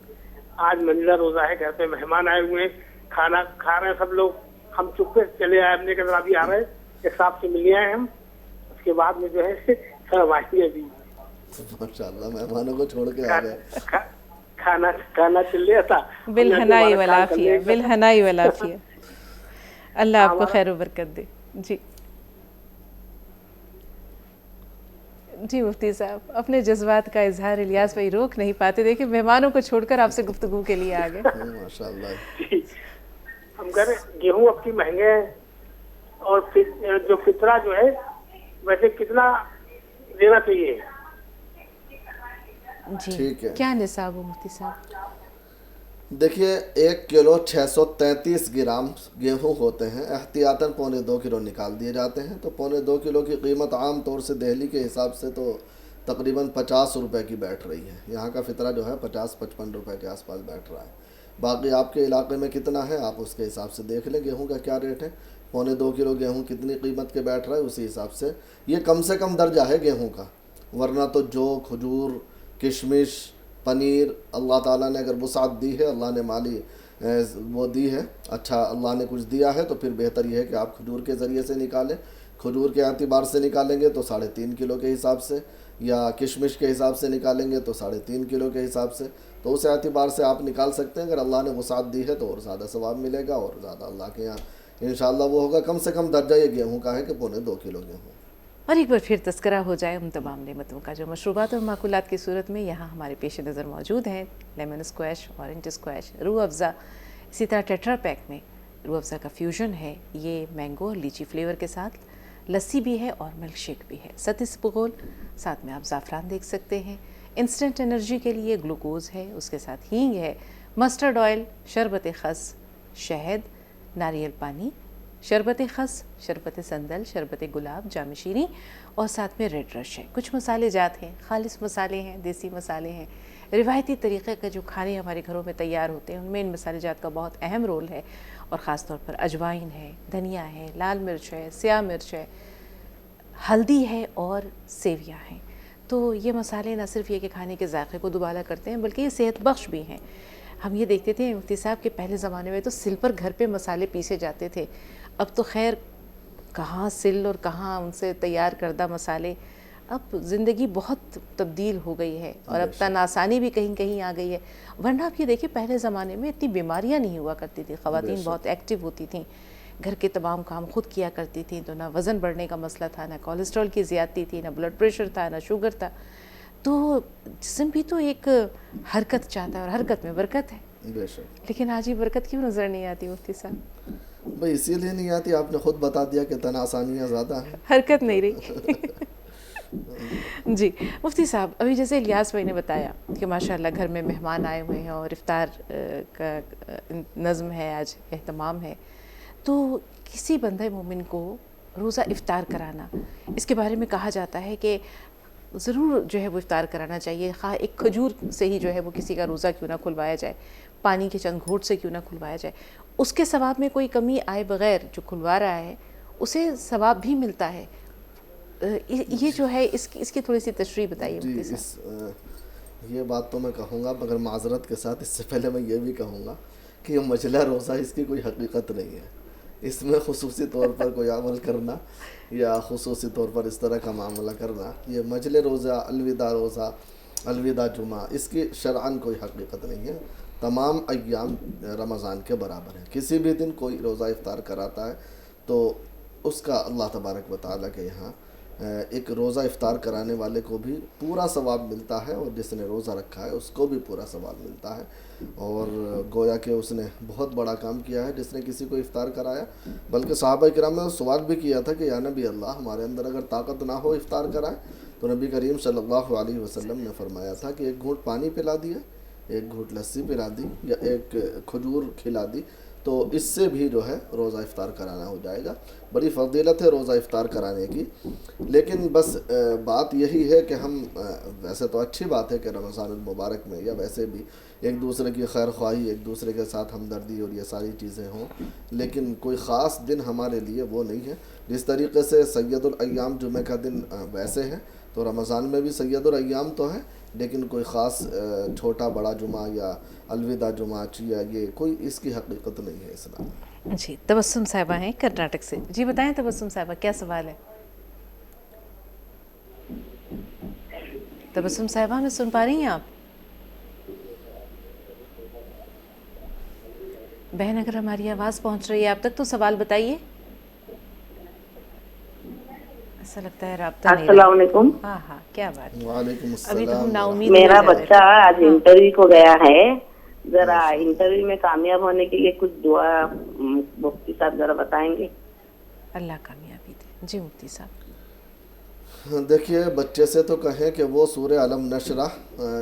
[SPEAKER 15] آج منزلہ روزہ ہے، گھر پہ مہمان آئے ہوئے ہیں، کھانا کھا رہے ہیں سب لوگ، ہم چپے چلے آئے، ہم نے کہا ابھی آ رہے ہیں، ایک صاحب سے ملنے آئے ہم، اس کے بعد میں جو ہے فرمائیے ابھی۔
[SPEAKER 2] ماشاءاللہ مہمانوں کو چھوڑ کے آ گئے۔
[SPEAKER 15] کھانا چل رہا تھا
[SPEAKER 3] بالحنائی والعافیہ، بالحنائی والعافیہ، اللہ آپ کو خیر و برکت دے۔ جی جی مفتی صاحب اپنے جذبات کا اظہار الیاس بھائی روک نہیں پاتے، دیکھیں مہمانوں کو چھوڑ کر آپ سے گفتگو کے لیے آ گئے۔
[SPEAKER 2] ماشاءاللہ۔
[SPEAKER 15] ہم کہہ رہے ہیں گیہوں اب کی مہنگے ہیں، اور جو فطرہ جو ہے ویسے کتنا دینا چاہیے؟
[SPEAKER 3] جی کیا نصاب ہو مفتی صاحب؟
[SPEAKER 2] دیکھیے 1 کلو 633 گرام گیہوں ہوتے ہیں، احتیاطاً 2.25 کلو نکال دیے جاتے ہیں، تو 2.25 کلو کی قیمت عام طور سے دہلی کے حساب سے تو تقریباً 50 روپے کی بیٹھ رہی ہے، یہاں کا فطرہ جو ہے 50-55 روپے کے آس پاس بیٹھ رہا ہے۔ باقی آپ کے علاقے میں کتنا ہے آپ اس کے حساب سے دیکھ لیں گیہوں کا کیا ریٹ ہے، 2.25 کلو گیہوں کتنی قیمت کے بیٹھ رہا ہے، اسی حساب سے یہ کم سے کم درجہ ہے گیہوں کا، ورنہ تو جو کھجور، کشمش، پنیر اللہ تعالیٰ نے اگر وسعت دی ہے، اللہ نے مالی وہ دی ہے، اچھا اللہ نے کچھ دیا ہے، تو پھر بہتر یہ ہے کہ آپ کھجور کے ذریعے سے نکالیں، کھجور کے اعتبار سے نکالیں گے تو 3.5 کلو کے حساب سے، یا کشمش کے حساب سے نکالیں گے تو 3.5 کلو کے حساب سے، تو اس اعتبار سے آپ نکال سکتے ہیں۔ اگر اللہ نے وسعت دی ہے تو اور زیادہ ثواب ملے گا، اور زیادہ اللہ کے یہاں انشاءاللہ وہ ہوگا۔ کم سے کم درجہ یہ گیہوں کا ہے کہ 2.25 کلو گیہوں۔
[SPEAKER 3] اور ایک بار پھر تذکرہ ہو جائے ان تمام نعمتوں کا جو مشروبات اور ماکولات کی صورت میں یہاں ہمارے پیش نظر موجود ہیں، لیمن اسکویش، اورنج اسکویش، روح افزا، اسی طرح ٹیٹرا پیک میں روح افزا کا فیوژن ہے، یہ مینگو اور لیچی فلیور کے ساتھ لسی بھی ہے اور ملک شیک بھی ہے. 37 بغول، ساتھ میں آپ زعفران دیکھ سکتے ہیں. انسٹنٹ انرجی کے لیے گلوکوز ہے، اس کے ساتھ ہینگ ہے، مسٹرڈ آئل، شربت خس، شہد، ناریل پانی، شربت خس، شربت سندل، شربت گلاب، جام شیریں، اور ساتھ میں ریڈ رش ہے. کچھ مسالے جات ہیں، خالص مسالے ہیں، دیسی مسالے ہیں. روایتی طریقے کا جو کھانے ہمارے گھروں میں تیار ہوتے ہیں ان میں ان مسالے جات کا بہت اہم رول ہے، اور خاص طور پر اجوائن ہے، دھنیا ہے، لال مرچ ہے، سیاہ مرچ ہے، ہلدی ہے اور سیویاں ہیں. تو یہ مسالے نہ صرف یہ کہ کھانے کے ذائقے کو دوبالا کرتے ہیں بلکہ یہ صحت بخش بھی ہیں. ہم یہ دیکھتے تھے مفتی صاحب کہ پہلے زمانے میں تو سل پر گھر پہ مسالے پیسے جاتے تھے. اب تو خیر کہاں سل اور کہاں ان سے تیار کردہ مسالے. اب زندگی بہت تبدیل ہو گئی ہے اور اب تن آسانی بھی کہیں کہیں آ گئی ہے. ورنہ آپ یہ دیکھیں پہلے زمانے میں اتنی بیماریاں نہیں ہوا کرتی تھی، خواتین بہت ایکٹیو ہوتی تھیں، گھر کے تمام کام خود کیا کرتی تھیں، تو نہ وزن بڑھنے کا مسئلہ تھا، نہ کولیسٹرول کی زیادتی تھی، نہ بلڈ پریشر تھا، نہ شوگر تھا. تو جسم بھی تو ایک حرکت چاہتا ہے اور حرکت میں برکت ہے.
[SPEAKER 2] بے شک.
[SPEAKER 3] لیکن آج یہ برکت کیوں نظر نہیں آتی مفتی صاحب؟
[SPEAKER 2] بھائی اسی لیے نہیں آتی، آپ نے خود بتا دیا کہ تن آسانیاں زیادہ ہیں،
[SPEAKER 3] حرکت نہیں رہی. جی مفتی صاحب، ابھی جیسے الیاس بھائی نے بتایا کہ ماشاءاللہ گھر میں مہمان آئے ہوئے ہیں اور افطار کا نظم ہے، آج اہتمام ہے، تو کسی بندہ مومن کو روزہ افطار کرانا، اس کے بارے میں کہا جاتا ہے کہ ضرور جو ہے وہ افطار کرانا چاہیے، خواہ ایک کھجور سے ہی جو ہے وہ کسی کا روزہ کیوں نہ کھلوایا جائے، پانی کے چند گھونٹ سے کیوں نہ کھلوایا جائے. اس کے ثواب میں کوئی کمی آئے بغیر جو کھلوا رہا ہے اسے ثواب بھی ملتا ہے. یہ جو ہے اس کی تھوڑی سی تشریح بتائیے.
[SPEAKER 2] جی یہ بات تو میں کہوں گا، مگر معذرت کے ساتھ اس سے پہلے میں یہ بھی کہوں گا کہ یہ مجلہ روزہ اس کی کوئی حقیقت نہیں ہے. اس میں خصوصی طور پر کوئی عمل کرنا یا خصوصی طور پر اس طرح کا معاملہ کرنا، یہ مجلہ روزہ، الوداع روزہ، الوداع جمعہ، اس کی شرعاً کوئی حقیقت نہیں ہے. تمام ایام رمضان کے برابر ہیں. کسی بھی دن کوئی روزہ افطار کراتا ہے تو اس کا اللہ تبارک و تعالیٰ کے یہاں ایک روزہ افطار کرانے والے کو بھی پورا ثواب ملتا ہے، اور جس نے روزہ رکھا ہے اس کو بھی پورا ثواب ملتا ہے. اور گویا کہ اس نے بہت بڑا کام کیا ہے جس نے کسی کو افطار کرایا. بلکہ صحابہ کرام نے سوال بھی کیا تھا کہ یا نبی اللہ، ہمارے اندر اگر طاقت نہ ہو افطار کرائے، تو نبی کریم صلی اللہ علیہ وسلم نے فرمایا تھا کہ ایک گھونٹ پانی پلا دیا، ایک گھونٹ لسی پلا دی، یا ایک کھجور کھلا دی، تو اس سے بھی جو ہے روزہ افطار کرانا ہو جائے گا. بڑی فضیلت ہے روزہ افطار کرانے کی. لیکن بس بات یہی ہے کہ ہم ویسے تو اچھی بات ہے کہ رمضان المبارک میں یا ویسے بھی ایک دوسرے کی خیر خواہی، ایک دوسرے کے ساتھ ہمدردی اور یہ ساری چیزیں ہوں، لیکن کوئی خاص دن ہمارے لیے وہ نہیں ہے. جس طریقے سے سید الایام جمعہ کا دن ویسے ہے، تو رمضان میں بھی سید الایام تو ہے، لیکن کوئی خاص چھوٹا بڑا جمعہ یا الوداع جمعہ یا یہ کوئی اس کی حقیقت نہیں ہے اسلام میں.
[SPEAKER 3] جی تبسم صاحبہ ہیں کرناٹک سے. جی بتائیں تبسم صاحبہ، کیا سوال ہے؟ تبسم صاحبہ ہمیں سن پا رہی ہیں آپ؟ بہن اگر ہماری آواز پہنچ رہی ہے آپ تک تو سوال بتائیے. ایسا لگتا ہے رابطہ نہیں.
[SPEAKER 16] السلام علیکم.
[SPEAKER 3] ہاں کیا بات.
[SPEAKER 2] وعلیکم السلام.
[SPEAKER 3] ابھی تو ہم نا امید.
[SPEAKER 16] میرا بچہ آج انٹرویو کو گیا ہے، ذرا انٹرویو میں کامیاب ہونے کے لیے کچھ دعا مفتی صاحب ذرا بتائیں گے؟
[SPEAKER 3] اللہ کامیابی دے. جی مفتی صاحب.
[SPEAKER 2] دیکھیے بچے سے تو کہیں کہ وہ سورہ علم نشرح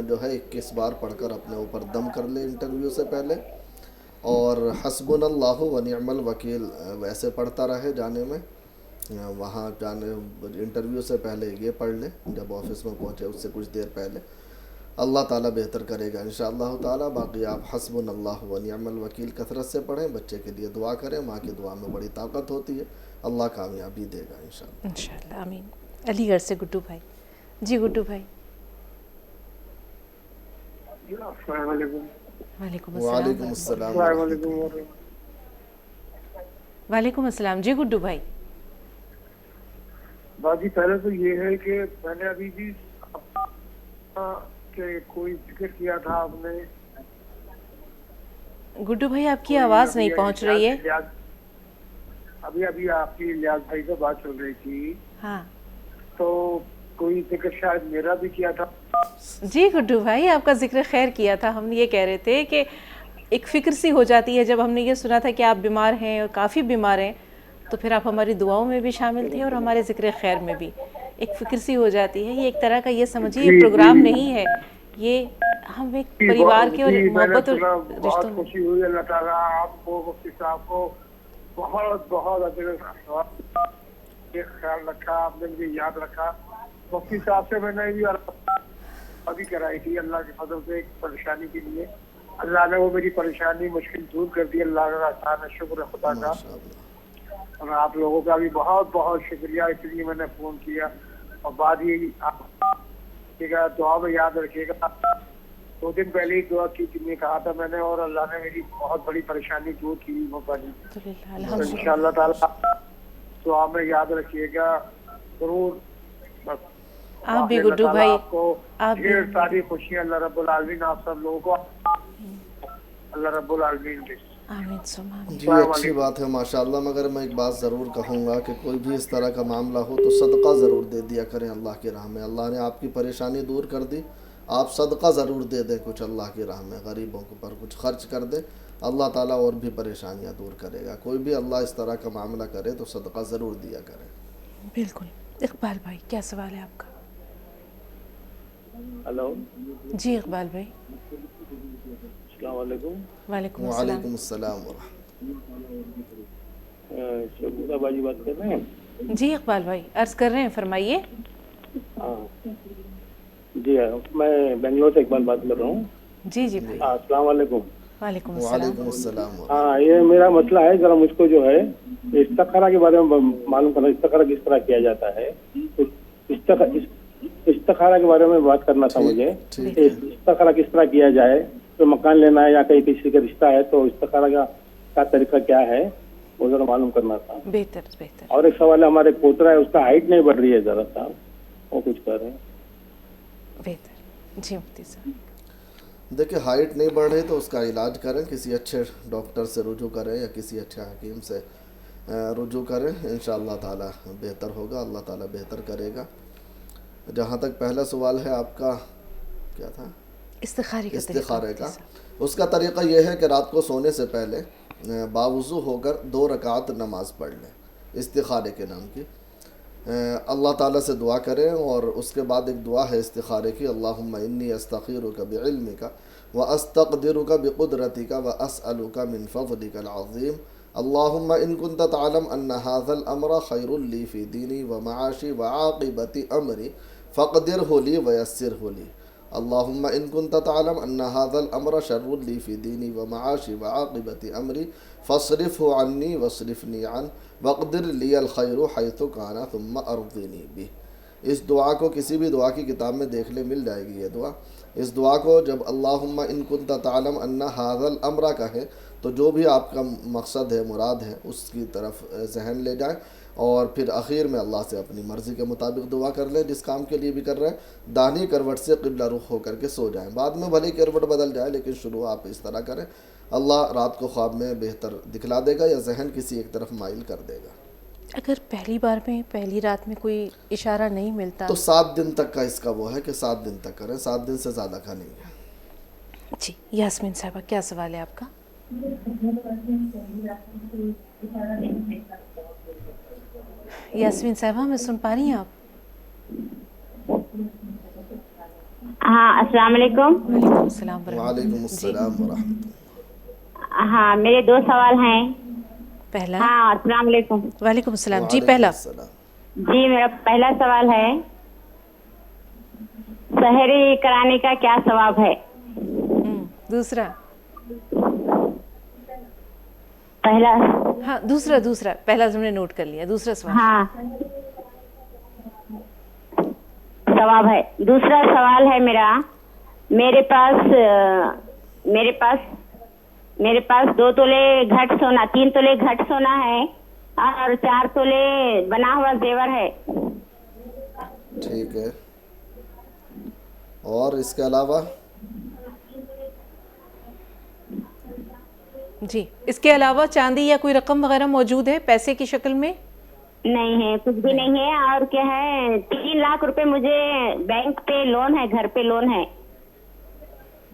[SPEAKER 2] جو ہے 21 بار پڑھ کر اپنے اوپر دم کر لے انٹرویو سے پہلے، اور حسبنا اللہ و نعم الوکیل ویسے پڑھتا رہے جانے میں. وہاں جانے انٹرویو سے پہلے یہ پڑھ لیں، جب آفس میں پہنچے اس سے کچھ دیر پہلے. اللہ تعالیٰ بہتر کرے گا انشاءاللہ تعالیٰ. باقی آپ حسبنا اللہ و نعم الوکیل کثرت سے پڑھیں، بچے کے لیے دعا کریں. ماں کی دعا میں بڑی طاقت ہوتی ہے، اللہ کامیابی دے گا انشاءاللہ.
[SPEAKER 3] انشاءاللہ آمین. علی گڑھ سے گڈو بھائی. جی گڈو بھائی.
[SPEAKER 15] السلام علیکم.
[SPEAKER 3] وعلیکم
[SPEAKER 2] وعلیکم السلام.
[SPEAKER 3] وعلیکم السلام. جی گڈو بھائی.
[SPEAKER 15] باجی پہلے تو یہ ہے کہ میں نے ابھی بھی کہ کوئی ذکر کیا تھا آپ نے.
[SPEAKER 3] گڈو بھائی آپ کی آواز نہیں پہنچ رہی ہے.
[SPEAKER 15] ابھی آپ کی الیاس بھائی سے بات چل رہی تھی.
[SPEAKER 3] ہاں
[SPEAKER 15] تو کوئی ذکر شاید میرا بھی کیا تھا.
[SPEAKER 3] جی گڈو بھائی آپ کا ذکر خیر کیا تھا. ہم یہ کہہ رہے تھے کہ ایک فکر سی ہو جاتی ہے جب ہم نے یہ سنا تھا کہ آپ بیمار ہیں اور کافی بیمار ہیں، تو پھر آپ ہماری دعاؤں میں بھی شامل تھے اور ہمارے ذکر خیر میں بھی، ایک فکر سی ہو جاتی ہے. یہ ایک طرح کا یہ سمجھیے یہ پروگرام نہیں ہے، یہ ہم ایک پریوار کے اور محبت اور
[SPEAKER 15] بہت
[SPEAKER 3] رشتوں میں.
[SPEAKER 15] خوشی ہوئی. اللہ تعالیٰ آپ کو مفتی صاحب کو بہت بہت اجر خیال رکھا، آپ نے مجھے یاد رکھا. مفتی صاحب سے میں نے بھی ابھی کرائی تھی اللہ کے فضل سے ایک پریشانی کے لیے. اللہ نے وہ میری پریشانی مشکل دور کر دی. اللہ کا احسان ہے، شکر ہے خدا کا. اور آپ لوگوں کا بھی بہت بہت شکریہ، اس لیے میں نے فون کیا. اور بعد ہی آپ دعا میں یاد رکھیے گا. 2 دن پہلے ہی دعا کی نے کہا تھا میں نے، اور اللہ نے میری بہت بڑی پریشانی دور کی. ان شاء اللہ تعالیٰ دعا میں یاد رکھیے گا ضرور.
[SPEAKER 3] آپ بھی گڈو بھائی،
[SPEAKER 15] آپ ڈھیر ساری خوشیاں اللہ رب العالمین آپ سب لوگوں کو اللہ رب العالمین دے.
[SPEAKER 2] جی اچھی بات ہے ماشاءاللہ. مگر میں ایک بات ضرور کہوں گا کہ کوئی بھی اس طرح کا معاملہ ہو تو صدقہ ضرور دے دیا کریں اللہ کی راہ میں. اللہ نے آپ کی پریشانی دور کر دی، آپ صدقہ ضرور دے دیں کچھ اللہ کی راہ میں، غریبوں کے پر کچھ خرچ کر دیں. اللہ تعالیٰ اور بھی پریشانیاں دور کرے گا. کوئی بھی اللہ اس طرح کا معاملہ کرے تو صدقہ ضرور دیا کریں.
[SPEAKER 3] بالکل. اقبال بھائی کیا سوال ہے آپ کا؟
[SPEAKER 17] ہلو
[SPEAKER 3] جی اقبال بھائی.
[SPEAKER 17] السلام علیکم.
[SPEAKER 3] وعلیکم
[SPEAKER 2] وعلیکم السلام
[SPEAKER 17] شکریہ باجی بات کر رہے ہیں؟
[SPEAKER 3] جی اقبال بھائی عرض کر رہے ہیں، فرمائیے.
[SPEAKER 17] جی میں بنگلور سے اقبال بات کر رہا ہوں.
[SPEAKER 3] جی جی بھائی.
[SPEAKER 17] السلام علیکم.
[SPEAKER 3] وعلیکم
[SPEAKER 2] السلام.
[SPEAKER 17] ہاں یہ میرا مسئلہ ہے، ذرا مجھ کو جو ہے استخارہ کے بارے میں معلوم کرنا. استخارہ کس طرح کیا جاتا ہے؟ استخارہ کے بارے میں بات کرنا تھا مجھے. استخارہ کس طرح کیا جائے؟ تو مکان لینا ہے یا کہیں کسی کا رشتہ ہے تو استخارہ کا کیا طریقہ کیا ہے وہ ذرا معلوم کرنا تھا.
[SPEAKER 3] بہتر بہتر.
[SPEAKER 17] اور ایک سوال ہے، ہمارے پوترا ہے اس کا ہائٹ نہیں بڑھ رہی ہے ذرا سا، وہ کچھ کر رہے ہیں.
[SPEAKER 3] بہتر. جی مفتی صاحب.
[SPEAKER 2] دیکھیں ہائٹ نہیں بڑھ رہی تو اس کا علاج کریں، کسی اچھے ڈاکٹر سے رجوع کریں یا کسی اچھے حکیم سے رجوع کریں. انشاءاللہ تعالی بہتر ہوگا، اللہ تعالی بہتر کرے گا. جہاں تک پہلا سوال ہے آپ کا کیا تھا؟ استخارے کا. اس کا طریقہ یہ ہے کہ رات کو سونے سے پہلے باوضو ہو کر 2 رکعت نماز پڑھ لیں استخارے کے نام کی. اللہ تعالیٰ سے دعا کریں اور اس کے بعد ایک دعا ہے استخارے کی، اللہم انی استخیرک بعلمک واستقدرک بقدرتک واسألک من فضلک العظیم اللہم ان کنت تعلم ان هذا الامر خیر لی فی دینی ومعاشی وعاقبت امری فقدرہ لی ویسرہ لی. اللہم ان کنت تعلم ان هذا الامر شر لی فی دینی ومعاشی وعاقبت امری فاصرفہ عنی واصرفنی عنہ وقدر لی الخیر حیث کان ثم ارضنی بہ. اس دعا کو کسی بھی دعا کی کتاب میں دیکھ لے، مل جائے گی یہ دعا. اس دعا کو جب اللہم ان کنت تعلم ان هذا الامر کہے تو جو بھی آپ کا مقصد ہے، مراد ہے، اس کی طرف ذہن لے جائیں اور پھر اخیر میں اللہ سے اپنی مرضی کے مطابق دعا کر لیں. جس کام کے لیے بھی کر رہے ہیں داہنی کروٹ سے قبلہ رخ ہو کر کے سو جائیں. بعد میں بھلے کروٹ بدل جائے لیکن شروع آپ اس طرح کریں. اللہ رات کو خواب میں بہتر دکھلا دے گا یا ذہن کسی ایک طرف مائل کر دے گا.
[SPEAKER 3] اگر پہلی بار میں پہلی رات میں کوئی اشارہ نہیں ملتا
[SPEAKER 2] تو 7 دن تک کا اس کا وہ ہے کہ 7 دن تک کریں، 7 دن سے زیادہ کا نہیں ہے.
[SPEAKER 3] جی یاسمین صاحبہ کیا سوال ہے آپ کا؟ یاسمین صاحبہ میں سن پا رہی ہیں آپ؟
[SPEAKER 18] ہاں السلام علیکم.
[SPEAKER 3] وعلیکم السلام.
[SPEAKER 2] وعلیکم السلام ورحمۃ.
[SPEAKER 18] ہاں میرے 2 سوال ہیں.
[SPEAKER 3] پہلا.
[SPEAKER 18] ہاں السلام علیکم.
[SPEAKER 3] وعلیکم السلام. جی پہلا.
[SPEAKER 18] جی میرا پہلا سوال ہے سحری کرانے کا کیا ثواب ہے؟
[SPEAKER 3] دوسرا.
[SPEAKER 18] پہلا.
[SPEAKER 3] ہاں دوسرا پہلا ہم نے نوٹ کر لیا. دوسرا سوال.
[SPEAKER 18] ہاں ثواب ہے. دوسرا سوال ہے میرا، میرے پاس 2 تولے گھٹ سونا، 3 تولے گھٹ سونا ہے اور 4 تولے بنا ہوا زیور ہے.
[SPEAKER 2] ٹھیک ہے. اور اس کے علاوہ؟
[SPEAKER 3] جی اس کے علاوہ چاندی یا کوئی رقم وغیرہ موجود ہے پیسے کی شکل میں؟
[SPEAKER 18] نہیں ہے، کچھ بھی نہیں ہے. اور کیا ہے 3 لاکھ روپے مجھے بینک پہ لون ہے، گھر پہ لون ہے.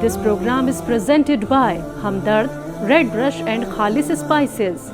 [SPEAKER 1] This program is presented by Hamdard, Red Brush and Khalis Spices.